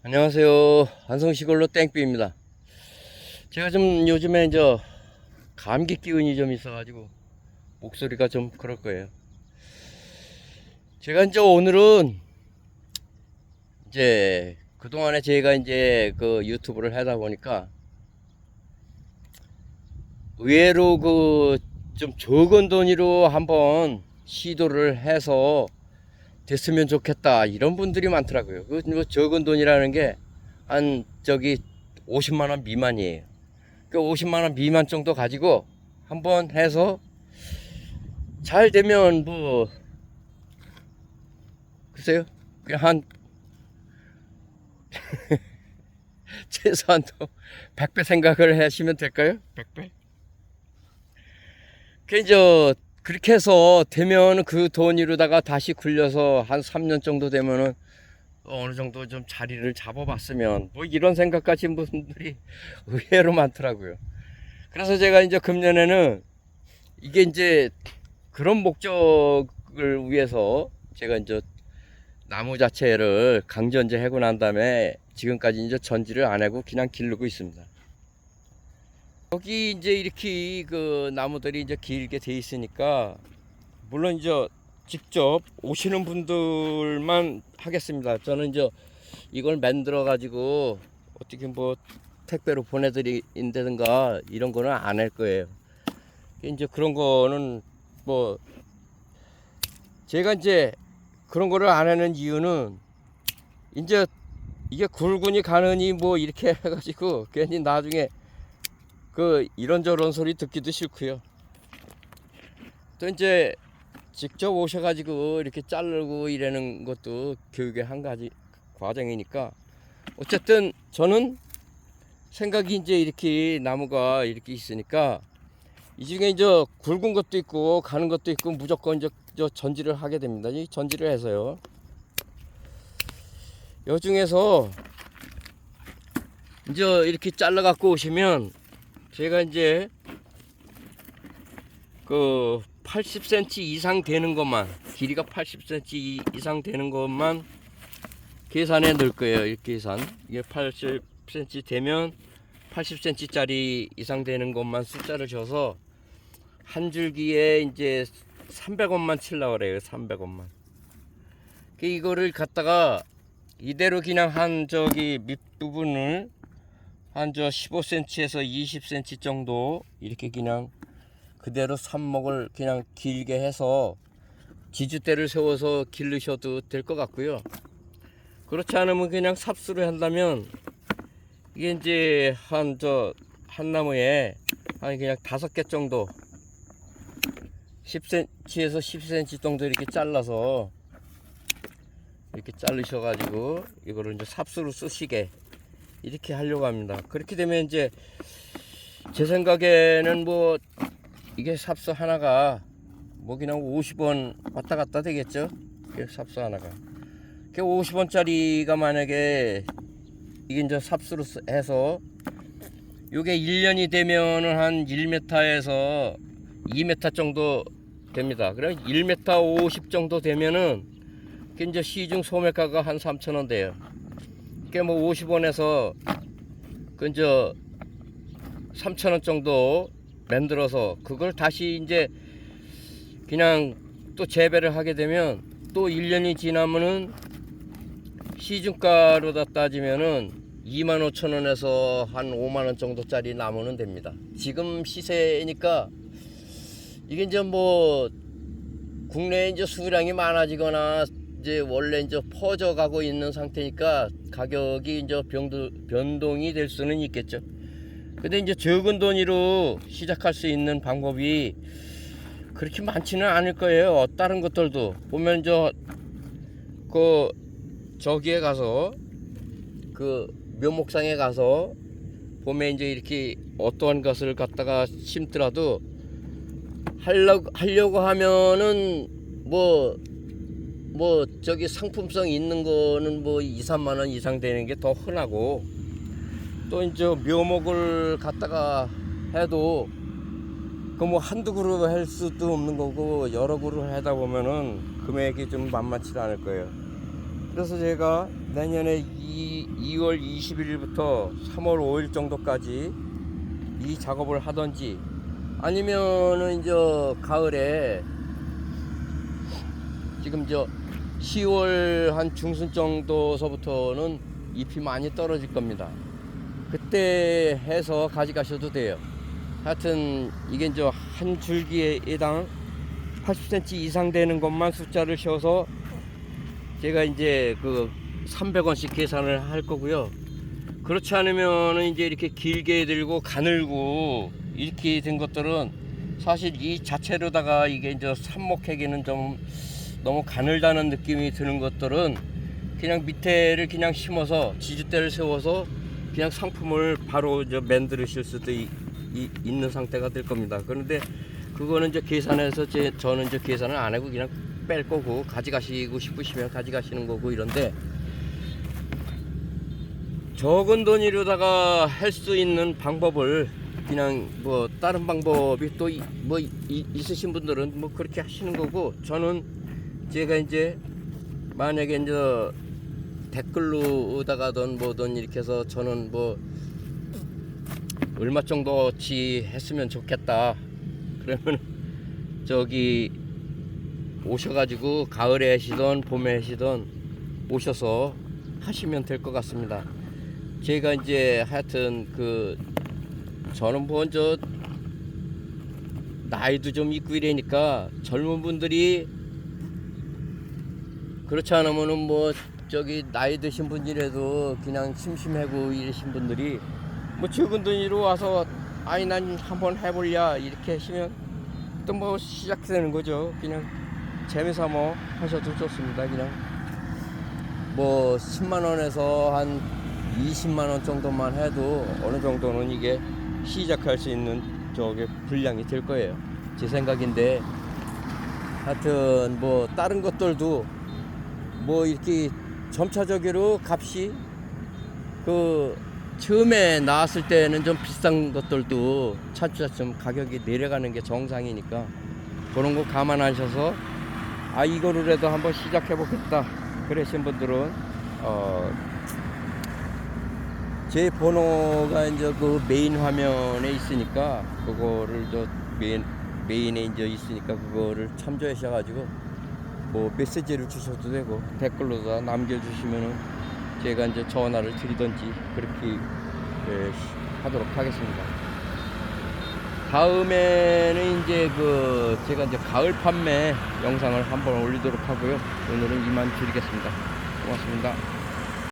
안녕하세요. 안성시골로 땡삐입니다. 제가 좀 요즘에 감기 기운이 좀 있어가지고 목소리가 좀 그럴 거예요. 제가 오늘은 그동안에 제가 그 유튜브를 하다 보니까 의외로 좀 적은 돈으로 한번 시도를 해서 됐으면 좋겠다 이런 분들이 많더라고요. 뭐 적은 돈이라는 게 한 50만원 미만이에요. 그 50만원 미만 정도 가지고 한번 해서 잘 되면 글쎄요, 그냥 한 최소한 또 100배 생각을 하시면 될까요? 100배? 그렇게 해서 되면 그 돈으로다가 다시 굴려서 한 3년 정도 되면은 어느 정도 좀 자리를 잡아봤으면 뭐 이런 생각 가신 분들이 의외로 많더라고요. 그래서 제가 금년에는 이게 그런 목적을 위해서 제가 나무 자체를 강전제 하고 난 다음에 지금까지 전지를 안 하고 그냥 기르고 있습니다. 여기 이렇게 그 나무들이 길게 돼 있으니까 물론 직접 오시는 분들만 하겠습니다. 저는 이걸 만들어 가지고 어떻게 뭐 택배로 보내드린다든가 이런 거는 안 할 거예요. 그런 거는 뭐 제가 그런 거를 안 하는 이유는 이게 굴군이 가느니 뭐 이렇게 해가지고 괜히 나중에 이런저런 소리 듣기도 싫고요. 또 직접 오셔가지고 이렇게 자르고 이러는 것도 교육의 한 가지 과정이니까 어쨌든 저는 생각이 이렇게 나무가 이렇게 있으니까 이 중에 굵은 것도 있고 가는 것도 있고 무조건 전지를 하게 됩니다. 이 전지를 해서요. 요 중에서 이렇게 잘라 갖고 오시면 제가 그 80cm 이상 되는 것만, 길이가 80cm 이상 되는 것만 계산해 넣을 거예요. 이렇게 계산. 이게 80cm 되면 80cm 짜리 이상 되는 것만 숫자를 줘서 한 줄기에 300원만 칠라 그래요. 300원만. 이거를 갖다가 이대로 그냥 밑부분을 한 15cm에서 20cm 정도 이렇게 그냥 그대로 삽목을 그냥 길게 해서 지주대를 세워서 기르셔도 될 것 같고요. 그렇지 않으면 그냥 삽수를 한다면 이게 한 나무에 한 그냥 5개 정도 10cm에서 10cm 정도 이렇게 잘라서 이렇게 자르셔 가지고 이거를 삽수로 쓰시게 이렇게 하려고 합니다. 그렇게 되면 제 생각에는 뭐 이게 삽수 하나가 뭐 그냥 50원 왔다 갔다 되겠죠. 삽수 하나가 50원짜리가 만약에 이게 삽수로 해서 요게 1년이 되면은 한 1m에서 2m 정도 됩니다. 그럼 1m 50 정도 되면은 시중 소매가가 한 3,000원 돼요. 뭐 50원에서 3,000원 정도 만들어서 그걸 다시 그냥 또 재배를 하게 되면 또 1년이 지나면은 시중가로 다 따지면은 25,000원에서 한 5만원 정도짜리 나무는 됩니다. 지금 시세니까 이게 뭐 국내에 수량이 많아지거나 원래 퍼져가고 있는 상태니까 가격이 변동이 될 수는 있겠죠. 근데 적은 돈으로 시작할 수 있는 방법이 그렇게 많지는 않을 거예요. 다른 것들도 보면 저기에 가서 묘목상에 가서 보면 이렇게 어떠한 것을 갖다가 심더라도 하려고 하면은 상품성 있는 거는 2, 3만원 이상 되는 게 더 흔하고 또 묘목을 갖다가 해도 뭐 한두 그루 할 수도 없는 거고 여러 그루 하다 보면은 금액이 좀 만만치 않을 거예요. 그래서 제가 내년에 2월 21일부터 3월 5일 정도까지 이 작업을 하던지, 아니면은 이제 가을에 지금 10월 한 중순 정도서부터는 잎이 많이 떨어질 겁니다. 그때 해서 가져가셔도 돼요. 하여튼 이게 이제 한 줄기에당 80cm 이상 되는 것만 숫자를 씌워서 제가 이제 그 300원씩 계산을 할 거고요. 그렇지 않으면 이제 이렇게 길게 들고 가늘고 이렇게 된 것들은 사실 이 자체로다가 이게 이제 삽목하기는 좀 너무 가늘다는 느낌이 드는 것들은 그냥 밑에를 그냥 심어서 지주대를 세워서 그냥 상품을 바로 만드실 수도 있는 상태가 될 겁니다. 그런데 그거는 이제 계산해서 저는 이제 계산을 안 하고 그냥 뺄 거고, 가져가시고 싶으시면 가져가시는 거고 이런데, 적은 돈으로다가 할 수 있는 방법을 그냥 뭐 다른 방법이 또 뭐 있으신 분들은 뭐 그렇게 하시는 거고, 저는 제가 이제 만약에 이제 댓글로다가든 뭐든 이렇게 해서 저는 뭐 얼마 정도치 했으면 좋겠다 그러면 저기 오셔가지고 가을에 하시던 봄에 하시던 오셔서 하시면 될 것 같습니다. 제가 이제 하여튼 저는 뭐 나이도 좀 있고 이러니까 젊은 분들이 그렇지 않으면은 뭐 나이 드신 분이라도 그냥 심심하고 이러신 분들이 뭐 적은 돈으로 와서 아이 난 한번 해볼랴 이렇게 하시면 또 뭐 시작되는 거죠. 그냥 재미삼아 하셔도 좋습니다. 그냥 뭐 10만원에서 한 20만원 정도만 해도 어느 정도는 이게 시작할 수 있는 분량이 될 거예요. 제 생각인데, 하여튼 뭐 다른 것들도 뭐 이렇게 점차적으로 값이 처음에 나왔을 때는 좀 비싼 것들도 차츰차츰 가격이 내려가는 게 정상이니까 그런 거 감안하셔서 이거로라도 한번 시작해 보겠다 그러신 분들은 제 번호가 이제 메인 화면에 있으니까 그거를 메인에 이제 있으니까 그거를 참조하셔가지고 뭐 메시지를 주셔도 되고 댓글로다 남겨주시면은 제가 이제 전화를 드리던지 그렇게 하도록 하겠습니다. 다음에는 이제 제가 이제 가을 판매 영상을 한번 올리도록 하고요. 오늘은 이만 드리겠습니다. 고맙습니다.